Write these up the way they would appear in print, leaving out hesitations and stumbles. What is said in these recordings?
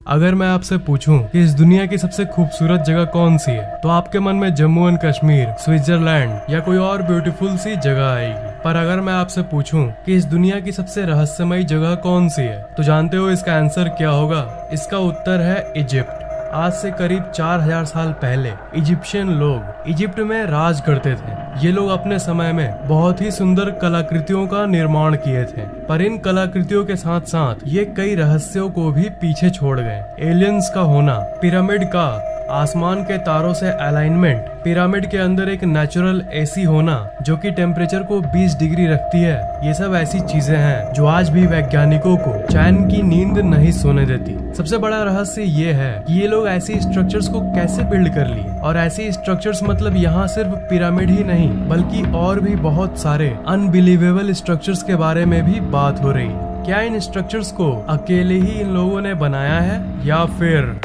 अगर मैं आपसे पूछूं कि इस दुनिया की सबसे खूबसूरत जगह कौन सी है, तो आपके मन में जम्मू एंड कश्मीर, स्विट्जरलैंड या कोई और ब्यूटीफुल सी जगह आएगी। पर अगर मैं आपसे पूछूं कि इस दुनिया की सबसे रहस्यमयी जगह कौन सी है, तो जानते हो इसका आंसर क्या होगा? इसका उत्तर है इजिप्ट। आज से करीब 4000 साल पहले इजिप्शियन लोग इजिप्ट में राज करते थे। ये लोग अपने समय में बहुत ही सुंदर कलाकृतियों का निर्माण किए थे, पर इन कलाकृतियों के साथ साथ ये कई रहस्यों को भी पीछे छोड़ गए। एलियंस का होना, पिरामिड का आसमान के तारों से अलाइनमेंट, पिरामिड के अंदर एक नेचुरल एसी होना जो कि टेम्परेचर को 20 डिग्री रखती है, ये सब ऐसी चीजें हैं जो आज भी वैज्ञानिकों को चैन की नींद नहीं सोने देती। सबसे बड़ा रहस्य ये है कि ये लोग ऐसी स्ट्रक्चर्स को कैसे बिल्ड कर लिए, और ऐसी स्ट्रक्चर्स मतलब यहाँ सिर्फ पिरामिड ही नहीं बल्कि और भी बहुत सारे अनबिलीवेबल स्ट्रक्चर्स के बारे में भी बात हो रही है। क्या इन स्ट्रक्चर्स को अकेले ही इन लोगों ने बनाया है, या फिर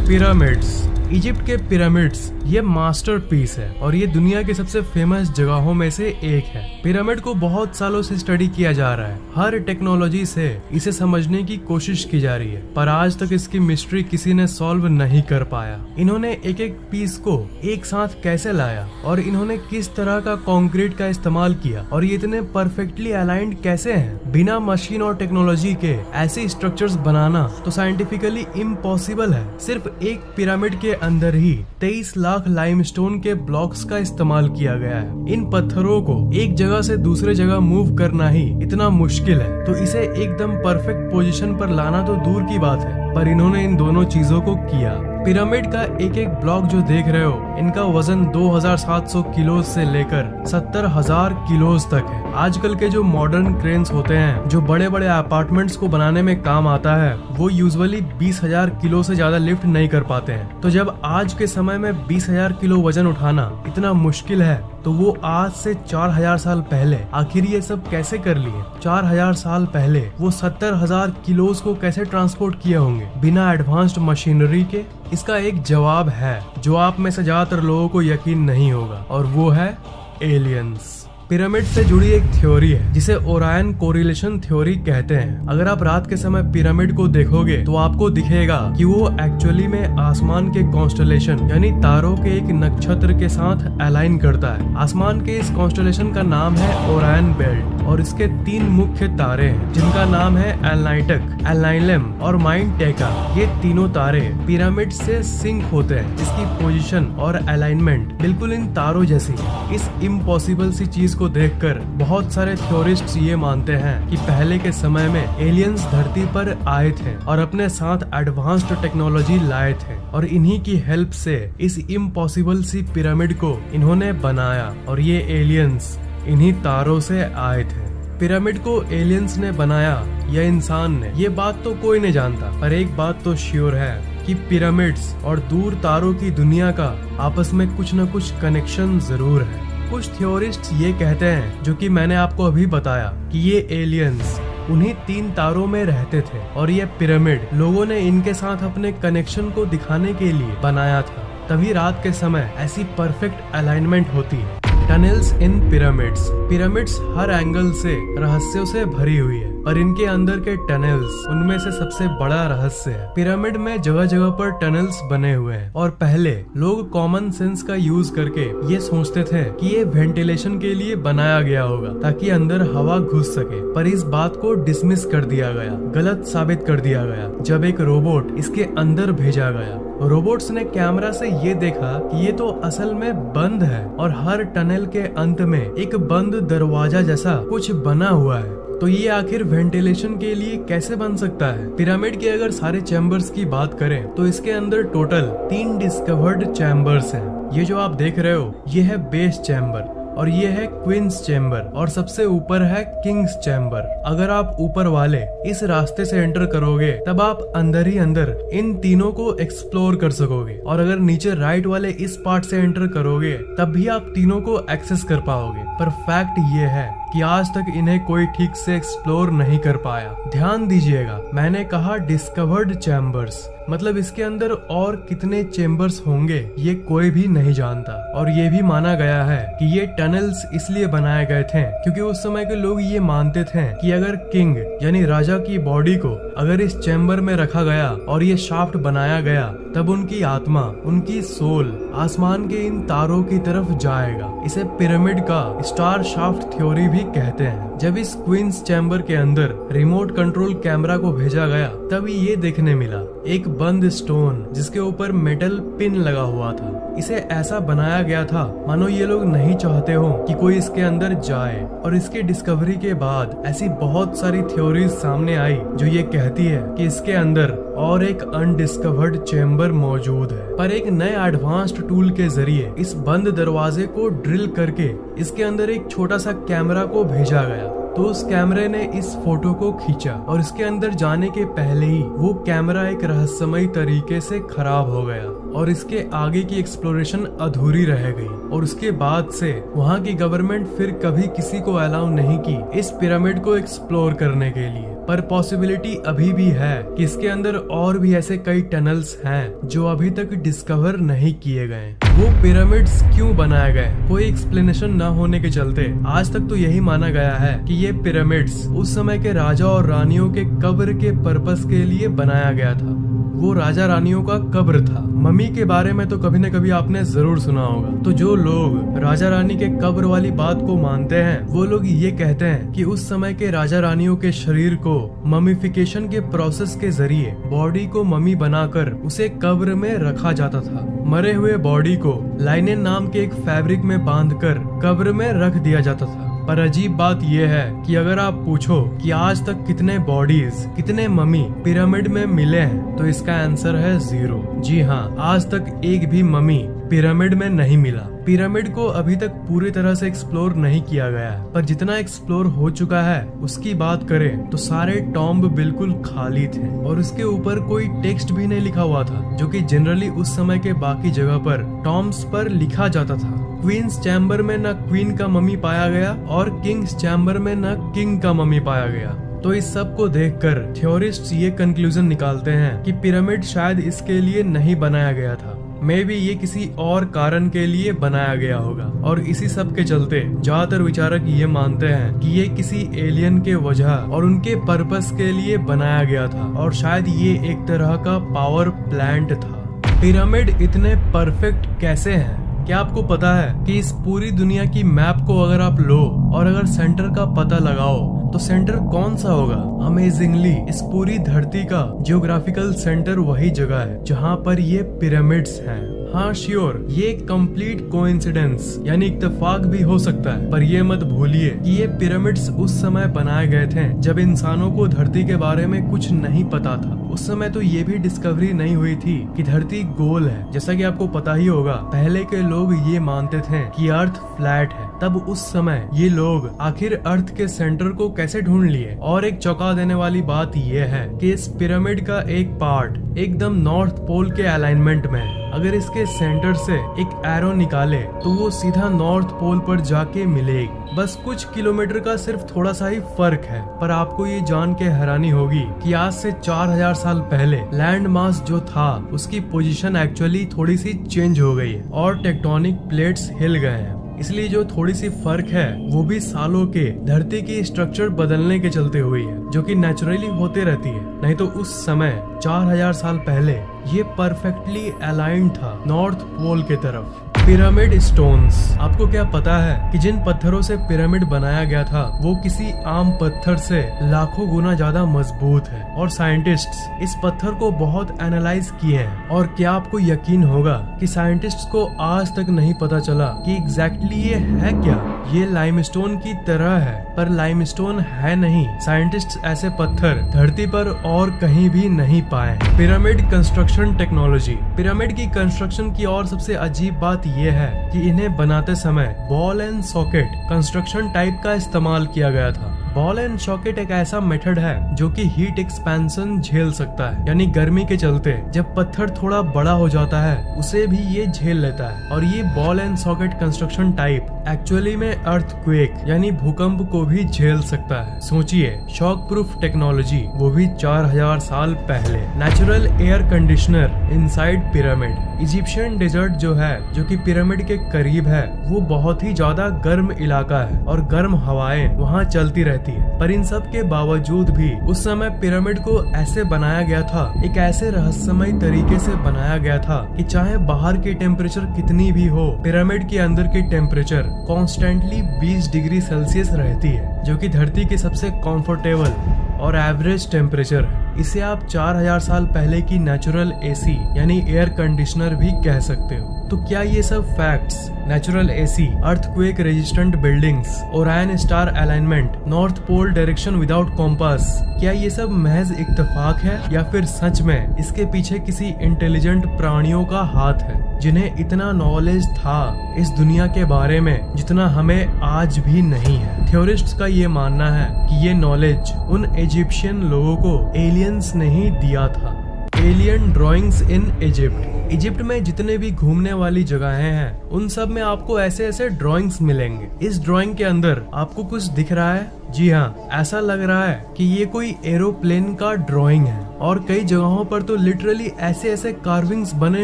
पिरामिड्स? इजिप्ट के पिरामिड्स ये मास्टरपीस है और ये दुनिया की सबसे फेमस जगहों में से एक है। पिरामिड को बहुत सालों से स्टडी किया जा रहा है, हर टेक्नोलॉजी से इसे समझने की कोशिश की जा रही है, पर आज तक इसकी मिस्ट्री किसी ने सॉल्व नहीं कर पाया। इन्होंने एक एक पीस को एक साथ कैसे लाया और इन्होंने किस तरह का कंक्रीट का इस्तेमाल किया और ये इतने परफेक्टली अलाइंड कैसे हैं? बिना मशीन और टेक्नोलॉजी के ऐसे स्ट्रक्चर्स बनाना तो साइंटिफिकली इम्पॉसिबल है। सिर्फ एक पिरामिड के अंदर ही 23 लाख लाइमस्टोन के ब्लॉक्स का इस्तेमाल किया गया है। इन पत्थरों को एक जगह से दूसरे जगह मूव करना ही इतना मुश्किल है, तो इसे एकदम परफेक्ट पोजीशन पर लाना तो दूर की बात है, पर इन्होंने इन दोनों चीजों को किया। पिरामिड का एक एक ब्लॉक जो देख रहे हो, इनका वजन 2700 किलो से लेकर 70,000 किलो तक है। आजकल के जो मॉडर्न क्रेन्स होते हैं जो बड़े बड़े अपार्टमेंट्स को बनाने में काम आता है, वो यूजुअली 20,000 किलो से ज्यादा लिफ्ट नहीं कर पाते हैं। तो जब आज के समय में 20,000 किलो वजन उठाना इतना मुश्किल है, तो वो आज से 4000 साल पहले आखिर ये सब कैसे कर लिए? 4000 साल पहले वो 70,000 किलोज को कैसे ट्रांसपोर्ट किए होंगे बिना एडवांस्ड मशीनरी के? इसका एक जवाब है जो आप में से ज्यादातर लोगों को यकीन नहीं होगा, और वो है एलियंस। पिरामिड से जुड़ी एक थ्योरी है जिसे ओरायन कोरिलेशन थ्योरी कहते हैं। अगर आप रात के समय पिरामिड को देखोगे तो आपको दिखेगा कि वो एक्चुअली में आसमान के कॉन्स्टलेशन यानी तारों के एक नक्षत्र के साथ अलाइन करता है। आसमान के इस कॉन्स्टलेशन का नाम है ओरायन बेल्ट और इसके 3 मुख्य तारे हैं जिनका नाम है एलनाइटक, एलनाइलम और माइंड टेका। ये तीनों तारे पिरामिड से सिंक होते हैं। इसकी पोजीशन और अलाइनमेंट बिल्कुल इन तारों जैसी है। इस इम्पॉसिबल सी चीज को देखकर बहुत सारे थ्योरिस्ट्स ये मानते हैं कि पहले के समय में एलियंस धरती पर आए थे और अपने साथ एडवांस्ड टेक्नोलॉजी लाए थे, और इन्हीं की हेल्प से इस इम्पॉसिबल सी पिरामिड को इन्होंने बनाया, और ये एलियंस इन्हीं तारों से आए थे। पिरामिड को एलियंस ने बनाया या इंसान ने, ये बात तो कोई नहीं जानता, पर एक बात तो श्योर है कि पिरामिड्स और दूर तारों की दुनिया का आपस में कुछ न कुछ कनेक्शन जरूर है। कुछ थ्योरिस्ट्स ये कहते हैं, जो कि मैंने आपको अभी बताया, कि ये एलियंस उन्हीं 3 तारों में रहते थे और ये पिरामिड लोगों ने इनके साथ अपने कनेक्शन को दिखाने के लिए बनाया था। तभी रात के समय ऐसी परफेक्ट अलाइनमेंट होती है। टनल्स इन पिरामिड्स। पिरामिड्स हर एंगल से रहस्यों से भरी हुई है, और इनके अंदर के टनल्स उनमें से सबसे बड़ा रहस्य है। पिरामिड में जगह जगह पर टनल्स बने हुए हैं, और पहले लोग कॉमन सेंस का यूज करके ये सोचते थे कि ये वेंटिलेशन के लिए बनाया गया होगा ताकि अंदर हवा घुस सके, पर इस बात को डिसमिस कर दिया गया, गलत साबित कर दिया गया जब एक रोबोट इसके अंदर भेजा गया। रोबोट्स ने कैमरा से ये देखा कि ये तो असल में बंद है, और हर टनल के अंत में एक बंद दरवाजा जैसा कुछ बना हुआ है। तो ये आखिर वेंटिलेशन के लिए कैसे बन सकता है? पिरामिड के अगर सारे चैम्बर्स की बात करें तो इसके अंदर टोटल 3 डिस्कवर्ड चैम्बर्स हैं। ये जो आप देख रहे हो ये है बेस चैम्बर, और ये है क्वींस चैम्बर, और सबसे ऊपर है किंग्स चैम्बर। अगर आप ऊपर वाले इस रास्ते से एंटर करोगे तब आप अंदर ही अंदर इन तीनों को एक्सप्लोर कर सकोगे, और अगर नीचे राइट वाले इस पार्ट से एंटर करोगे तब भी आप तीनों को एक्सेस कर पाओगे। पर फैक्ट ये है कि आज तक इन्हें कोई ठीक से एक्सप्लोर नहीं कर पाया। ध्यान दीजिएगा, मैंने कहा डिस्कवर्ड चैम्बर्स, मतलब इसके अंदर और कितने चेम्बर्स होंगे ये कोई भी नहीं जानता। और ये भी माना गया है कि ये टनल्स इसलिए बनाए गए थे क्योंकि उस समय के लोग ये मानते थे कि अगर किंग यानी राजा की बॉडी को अगर इस चैम्बर में रखा गया और ये शाफ्ट बनाया गया, तब उनकी आत्मा, उनकी सोल आसमान के इन तारों की तरफ जाएगा। इसे पिरामिड का स्टार शाफ्ट थ्योरी भी कहते हैं। जब इस क्वींस चैम्बर के अंदर रिमोट कंट्रोल कैमरा को भेजा गया, तब ये देखने मिला एक बंद स्टोन जिसके ऊपर मेटल पिन लगा हुआ था। इसे ऐसा बनाया गया था मानो ये लोग नहीं चाहते हो कि कोई इसके अंदर जाए। और इसके डिस्कवरी के बाद ऐसी बहुत सारी थ्योरीज सामने आई जो ये कहती है कि इसके अंदर और एक अनडिस्कवर्ड चैम्बर मौजूद है। पर एक नए एडवांस्ड टूल के जरिए इस बंद दरवाजे को ड्रिल करके इसके अंदर एक छोटा सा कैमरा को भेजा गया। तो उस कैमरे ने इस फोटो को खींचा और इसके अंदर जाने के पहले ही वो कैमरा एक रहस्यमयी तरीके से खराब हो गया और इसके आगे की एक्सप्लोरेशन अधूरी रह गई। और उसके बाद से वहाँ की गवर्नमेंट फिर कभी किसी को अलाउ नहीं की इस पिरामिड को एक्सप्लोर करने के लिए। पर पॉसिबिलिटी अभी भी है कि इसके अंदर और भी ऐसे कई टनल्स हैं जो अभी तक डिस्कवर नहीं किए गए। वो पिरामिड्स क्यों बनाए गए, कोई एक्सप्लेनेशन न होने के चलते आज तक तो यही माना गया है कि ये पिरामिड्स उस समय के राजा और रानियों के कब्र के पर्पस के लिए बनाया गया था। वो राजा रानियों का कब्र था। मम्मी के बारे में तो कभी न कभी आपने जरूर सुना होगा। तो जो लोग राजा रानी के कब्र वाली बात को मानते हैं, वो लोग ये कहते हैं कि उस समय के राजा रानियों के शरीर को ममीफिकेशन के प्रोसेस के जरिए बॉडी को मम्मी बनाकर उसे कब्र में रखा जाता था। मरे हुए बॉडी को लाइनेन नाम के एक फैब्रिक में बांधकर कब्र में रख दिया जाता था। पर अजीब बात यह है कि अगर आप पूछो कि आज तक कितने बॉडीज, कितने मम्मी पिरामिड में मिले हैं, तो इसका आंसर है 0। जी हाँ, आज तक एक भी मम्मी पिरामिड में नहीं मिला। पिरामिड को अभी तक पूरी तरह से एक्सप्लोर नहीं किया गया है, पर जितना एक्सप्लोर हो चुका है उसकी बात करें तो सारे टॉम्ब बिल्कुल खाली थे और उसके ऊपर कोई टेक्स्ट भी नहीं लिखा हुआ था, जो कि जनरली उस समय के बाकी जगह पर टॉम्ब्स पर लिखा जाता था। क्वींस चैम्बर में न क्वीन का मम्मी पाया गया और किंग्स चैम्बर में न किंग का मम्मी पाया गया। तो इस सब को देखकर थ्योरिस्ट्स ये कंक्लूजन निकालते हैं कि पिरामिड शायद इसके लिए नहीं बनाया गया था। मे बी ये किसी और कारण के लिए बनाया गया होगा। और इसी सब के चलते ज्यादातर विचारक ये मानते हैं कि ये किसी एलियन के वजह और उनके पर्पस के लिए बनाया गया था और शायद ये एक तरह का पावर प्लांट था। पिरामिड इतने परफेक्ट कैसे हैं? क्या आपको पता है कि इस पूरी दुनिया की मैप को अगर आप लो और अगर सेंटर का पता लगाओ तो सेंटर कौन सा होगा? अमेजिंगली इस पूरी धरती का जियोग्राफिकल सेंटर वही जगह है जहाँ पर ये पिरामिड्स हैं। हाँ श्योर, ये कंप्लीट कोइंसिडेंस यानी इत्तेफाक भी हो सकता है, पर ये मत भूलिए कि ये पिरामिड्स उस समय बनाए गए थे जब इंसानों को धरती के बारे में कुछ नहीं पता था। उस समय तो ये भी डिस्कवरी नहीं हुई थी कि धरती गोल है। जैसा कि आपको पता ही होगा, पहले के लोग ये मानते थे कि अर्थ फ्लैट है। तब उस समय ये लोग आखिर अर्थ के सेंटर को कैसे ढूंढ लिए? और एक चौंका देने वाली बात ये है कि इस पिरामिड का एक पार्ट एकदम नॉर्थ पोल के अलाइनमेंट में है। अगर इसके सेंटर से एक एरो निकाले तो वो सीधा नॉर्थ पोल पर जाके मिलेगी। बस कुछ किलोमीटर का सिर्फ थोड़ा सा ही फर्क है। पर आपको ये जान के हैरानी होगी कि आज से 4000 साल पहले लैंड मास जो था उसकी पोजीशन एक्चुअली थोड़ी सी चेंज हो गई है और टेक्टोनिक प्लेट्स हिल गए हैं। इसलिए जो थोड़ी सी फर्क है वो भी सालों के धरती की स्ट्रक्चर बदलने के चलते हुई है, जो कि नेचुरली होते रहती है। नहीं तो उस समय 4000 साल पहले ये परफेक्टली अलाइन था नॉर्थ पोल के तरफ। पिरामिड स्टोन्स, आपको क्या पता है कि जिन पत्थरों से पिरामिड बनाया गया था वो किसी आम पत्थर से लाखों गुना ज्यादा मजबूत है और साइंटिस्ट्स इस पत्थर को बहुत एनालाइज किए हैं। और क्या आपको यकीन होगा कि साइंटिस्ट्स को आज तक नहीं पता चला कि एग्जैक्टली ये है क्या? ये लाइमस्टोन की तरह है पर लाइमस्टोन है नहीं। साइंटिस्ट्स ऐसे पत्थर धरती पर और कहीं भी नहीं पाए। पिरामिड कंस्ट्रक्शन टेक्नोलॉजी, पिरामिड की कंस्ट्रक्शन की और सबसे अजीब बात ये है कि इन्हें बनाते समय ball and socket construction type का इस्तेमाल किया गया था। बॉल एंड सॉकेट एक ऐसा मेथड है जो कि हीट एक्सपेंशन झेल सकता है, यानी गर्मी के चलते जब पत्थर थोड़ा बड़ा हो जाता है उसे भी ये झेल लेता है। और ये ball and socket construction type actually में अर्थक्वेक यानी भूकंप को भी झेल सकता है। सोचिए, शॉक प्रूफ टेक्नोलॉजी, वो भी 4000 साल पहले। Natural air conditioner inside pyramid. Egyptian desert जो है, जो कि पिरामिड के करीब है, वो बहुत ही ज्यादा गर्म इलाका है और गर्म हवाएं वहाँ चलती रहती रहती है। पर इन सब के बावजूद भी उस समय पिरामिड को ऐसे बनाया गया था, एक ऐसे रहस्यमय तरीके से बनाया गया था कि चाहे बाहर की टेम्परेचर कितनी भी हो, पिरामिड के अंदर की टेम्परेचर कॉन्स्टेंटली 20 डिग्री सेल्सियस रहती है, जो कि धरती की सबसे कंफर्टेबल और एवरेज टेम्परेचर है। इसे आप 4000 साल पहले की नेचुरल एसी यानी एयर कंडीशनर भी कह सकते हो। तो क्या ये सब facts, natural AC, earthquake resistant buildings, Orion star alignment, north pole direction without compass, क्या ये सब महज इत्तेफाक है या फिर सच में इसके पीछे किसी इंटेलिजेंट प्राणियों का हाथ है, जिन्हें इतना नॉलेज था इस दुनिया के बारे में जितना हमें आज भी नहीं है। थ्योरिस्ट्स का ये मानना है कि ये नॉलेज उन इजिप्शियन लोगों को एलियंस ने ही दिया था। Alien drawings in Egypt. Egypt में जितने भी घूमने वाली जगहें हैं उन सब में आपको ऐसे ऐसे ड्राइंग्स मिलेंगे। इस ड्राइंग के अंदर आपको कुछ दिख रहा है? जी हाँ, ऐसा लग रहा है कि ये कोई एरोप्लेन का ड्राइंग है। और कई जगहों पर तो लिटरली ऐसे ऐसे कार्विंग्स बने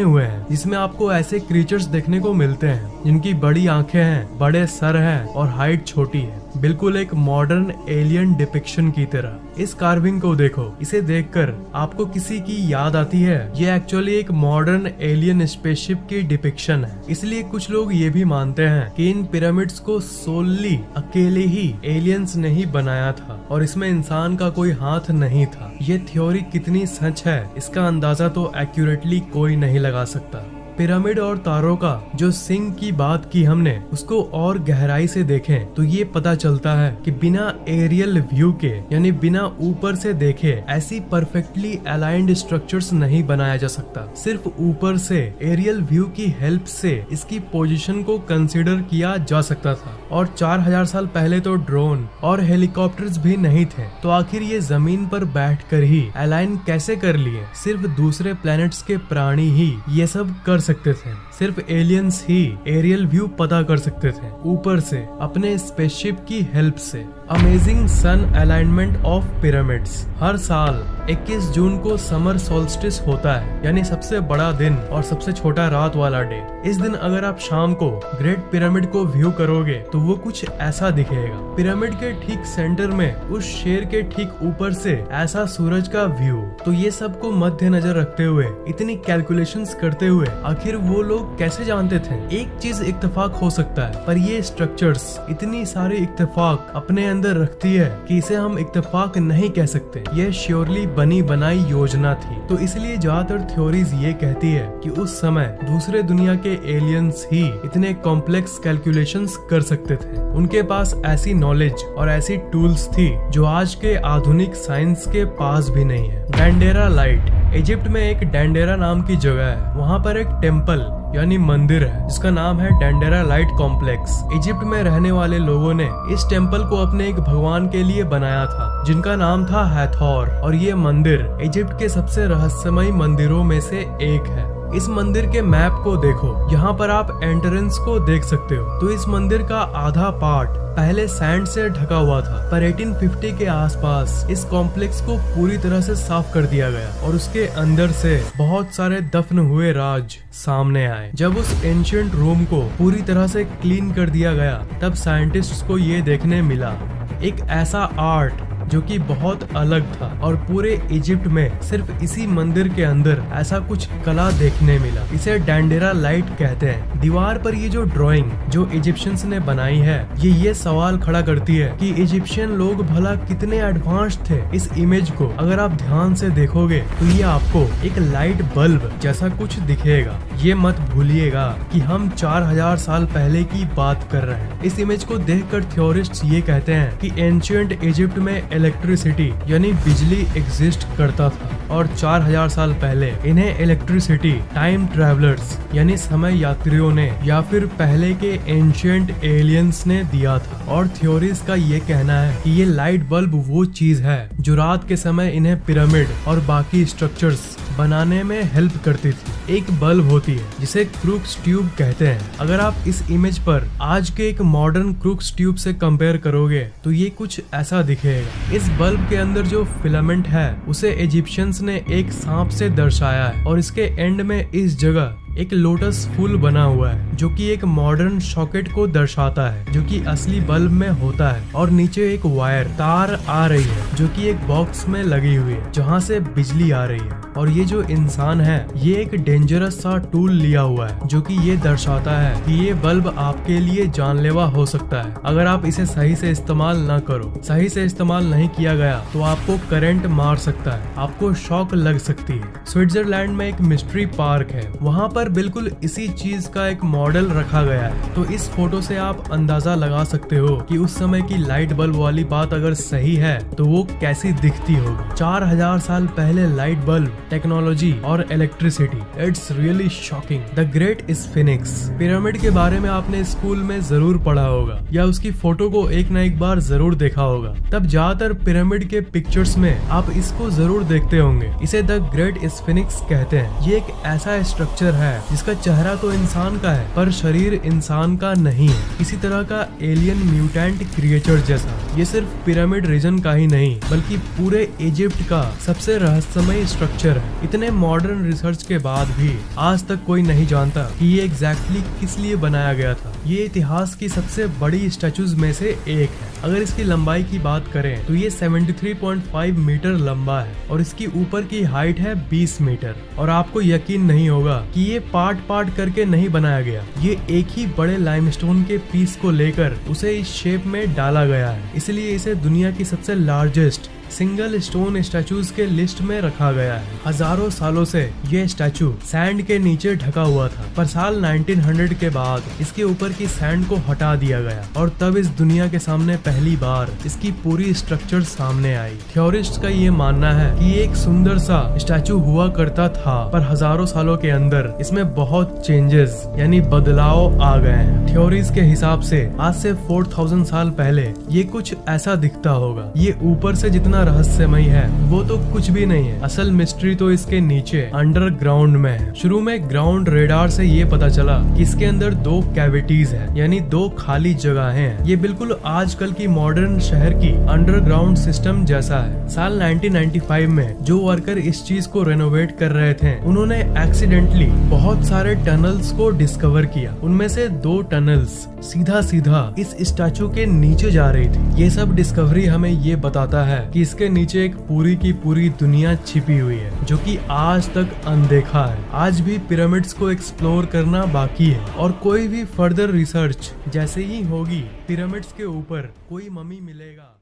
हुए हैं जिसमें आपको ऐसे क्रीचर्स देखने को मिलते हैं जिनकी बड़ी आंखें हैं, बड़े सर हैं और हाइट छोटी है, बिल्कुल एक मॉडर्न एलियन डिपिक्शन की तरह। इस कार्विंग को देखो, इसे देखकर आपको किसी की याद आती है? ये एक्चुअली एक मॉडर्न एलियन स्पेसशिप की डिपिक्शन है। इसलिए कुछ लोग ये भी मानते हैं कि इन पिरामिड्स को सोलली अकेले ही एलियंस ने ही बनाया था और इसमें इंसान का कोई हाथ नहीं था। ये थ्योरी कितनी सच है इसका अंदाजा तो एक्यूरेटली कोई नहीं लगा सकता। पिरामिड और तारों का जो सिंक की बात की हमने, उसको और गहराई से देखें तो ये पता चलता है कि बिना एरियल व्यू के यानी बिना ऊपर से देखे ऐसी परफेक्टली अलाइंड स्ट्रक्चर्स नहीं बनाया जा सकता। सिर्फ ऊपर से एरियल व्यू की हेल्प से इसकी पोजीशन को कंसीडर किया जा सकता था। और 4000 साल पहले तो ड्रोन और हेलीकॉप्टर्स भी नहीं थे, तो आखिर ये जमीन पर बैठकर ही अलाइन कैसे कर लिए? सिर्फ दूसरे प्लैनेट्स के प्राणी ही ये सब कर सकते थे। सिर्फ एलियंस ही एरियल व्यू पता कर सकते थे ऊपर से अपने स्पेसशिप की हेल्प से। Amazing sun alignment of pyramids. हर साल 21 जून को समर सोल्स्टिस होता है, यानी सबसे बड़ा दिन और सबसे छोटा रात वाला डे। इस दिन अगर आप शाम को ग्रेट पिरामिड को व्यू करोगे तो वो कुछ ऐसा दिखेगा। पिरामिड के ठीक सेंटर में उस शेर के ठीक ऊपर से ऐसा सूरज का व्यू। तो ये सब को मद्देनजर रखते हुए, इतनी कैलकुलेशंस करते हुए आखिर वो लोग कैसे जानते थे? एक चीज इत्तेफाक हो सकता है, पर ये स्ट्रक्चर्स इतनी सारी इत्तेफाक अपने अंदर रखती है कि इसे हम इत्तेफाक नहीं कह सकते। ये श्योरली बनी बनाई योजना थी। तो इसलिए ज्यादातर थ्योरीज ये कहती है कि उस समय दूसरे दुनिया के एलियंस ही इतने कॉम्प्लेक्स कैलकुलेशंस कर सकते थे। उनके पास ऐसी नॉलेज और ऐसी टूल्स थी जो आज के आधुनिक साइंस के पास भी नहीं है। डैंडेरा लाइट। इजिप्ट में एक डैंडेरा नाम की जगह है। वहाँ पर एक टेम्पल यानी मंदिर है जिसका नाम है डैंडेरा लाइट कॉम्प्लेक्स। इजिप्ट में रहने वाले लोगों ने इस टेम्पल को अपने एक भगवान के लिए बनाया था जिनका नाम था हैथोर। और ये मंदिर इजिप्ट के सबसे रहस्यमय मंदिरों में से एक है। इस मंदिर के मैप को देखो, यहाँ पर आप एंट्रेंस को देख सकते हो। तो इस मंदिर का आधा पार्ट पहले सैंड से ढका हुआ था, पर 1850 के आसपास इस कॉम्प्लेक्स को पूरी तरह से साफ कर दिया गया और उसके अंदर से बहुत सारे दफन हुए राज सामने आए। जब उस एंशिएंट रूम को पूरी तरह से क्लीन कर दिया गया तब साइंटिस्ट्स को ये देखने मिला एक ऐसा आर्ट जो कि बहुत अलग था और पूरे इजिप्ट में सिर्फ इसी मंदिर के अंदर ऐसा कुछ कला देखने मिला। इसे डैंडेरा लाइट कहते हैं। दीवार पर ये जो ड्राइंग जो इजिप्शियंस ने बनाई है ये सवाल खड़ा करती है कि इजिप्शियन लोग भला कितने एडवांस थे। इस इमेज को अगर आप ध्यान से देखोगे तो ये आपको एक लाइट बल्ब जैसा कुछ दिखेगा। ये मत भूलिएगा कि हम 4000 साल पहले की बात कर रहे हैं। इस इमेज को देखकर थ्योरिस्ट्स ये कहते हैं कि एंशिएंट इजिप्ट में इलेक्ट्रिसिटी यानी बिजली एग्जिस्ट करता था और 4000 साल पहले इन्हें इलेक्ट्रिसिटी टाइम ट्रैवलर्स यानी समय यात्रियों ने या फिर पहले के एंशिएंट एलियंस ने दिया था। और थ्योरीज का ये कहना है कि ये लाइट बल्ब वो चीज है जो रात के समय इन्हें पिरामिड और बाकी स्ट्रक्चर्स बनाने में हेल्प करती थी। एक बल्ब होती है जिसे क्रूक्स ट्यूब कहते हैं। अगर आप इस इमेज पर आज के एक मॉडर्न क्रूक्स ट्यूब से कंपेयर करोगे तो ये कुछ ऐसा दिखेगा। इस बल्ब के अंदर जो फिलामेंट है उसे इजिप्शियंस ने एक सांप से दर्शाया है और इसके एंड में इस जगह एक लोटस फूल बना हुआ है जो कि एक मॉडर्न सॉकेट को दर्शाता है जो कि असली बल्ब में होता है, और नीचे एक वायर तार आ रही है जो कि एक बॉक्स में लगी हुई है जहाँ से बिजली आ रही है। और ये जो इंसान है ये एक डेंजरस सा टूल लिया हुआ है जो कि ये दर्शाता है कि ये बल्ब आपके लिए जानलेवा हो सकता है अगर आप इसे सही से इस्तेमाल न करो। सही से इस्तेमाल नहीं किया गया तो आपको करंट मार सकता है, आपको शॉक लग सकती है। स्विट्जरलैंड में एक मिस्ट्री पार्क है, वहाँ पर बिल्कुल इसी चीज का एक मॉडल रखा गया है। तो इस फोटो से आप अंदाजा लगा सकते हो कि उस समय की लाइट बल्ब वाली बात अगर सही है तो वो कैसी दिखती होगी। 4000 साल पहले लाइट बल्ब, टेक्नोलॉजी और electricity, it's really shocking. The great sphinx pyramid के बारे में आपने स्कूल में जरूर पढ़ा होगा या उसकी फोटो को एक न एक बार जरूर देखा होगा। तब ज्यादातर पिरामिड के पिक्चर्स में आप इसको जरूर देखते होंगे। इसे द ग्रेट स्फिनिक्स कहते हैं। ये एक ऐसा स्ट्रक्चर है जिसका चेहरा तो इंसान का है पर शरीर इंसान का नहीं है, किसी तरह का एलियन म्यूटेंट क्रिएचर जैसा। ये सिर्फ पिरामिड रीजन का ही नहीं बल्कि पूरे इजिप्ट का सबसे रहस्यमय स्ट्रक्चर है। इतने मॉडर्न रिसर्च के बाद भी आज तक कोई नहीं जानता कि ये एग्जैक्टली किस लिए बनाया गया था। ये इतिहास की सबसे बड़ी स्टैचूज में से एक है। अगर इसकी लंबाई की बात करें तो ये 73.5 मीटर लंबा है और इसकी ऊपर की हाइट है 20 मीटर। और आपको यकीन नहीं होगा कि ये पार्ट पार्ट करके नहीं बनाया गया, ये एक ही बड़े लाइमस्टोन के पीस को लेकर उसे इस शेप में डाला गया है। इसलिए इसे दुनिया की सबसे लार्जेस्ट सिंगल स्टोन स्टैचूज के लिस्ट में रखा गया है। हजारों सालों से ये स्टैचू सैंड के नीचे ढका हुआ था, पर साल 1900 के बाद इसके ऊपर की सैंड को हटा दिया गया और तब इस दुनिया के सामने पहली बार इसकी पूरी स्ट्रक्चर सामने आई। थ्योरिस्ट का ये मानना है कि ये एक सुंदर सा स्टैचू हुआ करता था, पर हजारों सालों के अंदर इसमें बहुत चेंजेस यानी बदलाव आ गए हैं। थ्योरीज के हिसाब से आज से 4000 साल पहले ये कुछ ऐसा दिखता होगा। ये ऊपर से जितना रहस्यमय है वो तो कुछ भी नहीं है, असल मिस्ट्री तो इसके नीचे अंडरग्राउंड में है। शुरू में ग्राउंड रेडार से ये पता चला कि इसके अंदर 2 कैविटीज है यानी 2 खाली जगहें हैं। ये बिल्कुल आजकल की मॉडर्न शहर की अंडरग्राउंड सिस्टम जैसा है। साल 1995 में जो वर्कर इस चीज को रेनोवेट कर रहे थे उन्होंने एक्सीडेंटली बहुत सारे टनल्स को डिस्कवर किया। उनमें से 2 टनल्स सीधा सीधा इस स्टैचू के नीचे जा रही थी। ये सब डिस्कवरी हमें ये बताता है कि इसके नीचे एक पूरी की पूरी दुनिया छिपी हुई है जो कि आज तक अनदेखा है। आज भी पिरामिड्स को एक्सप्लोर करना बाकी है और कोई भी फर्दर रिसर्च जैसे ही होगी पिरामिड्स के ऊपर कोई मम्मी मिलेगा।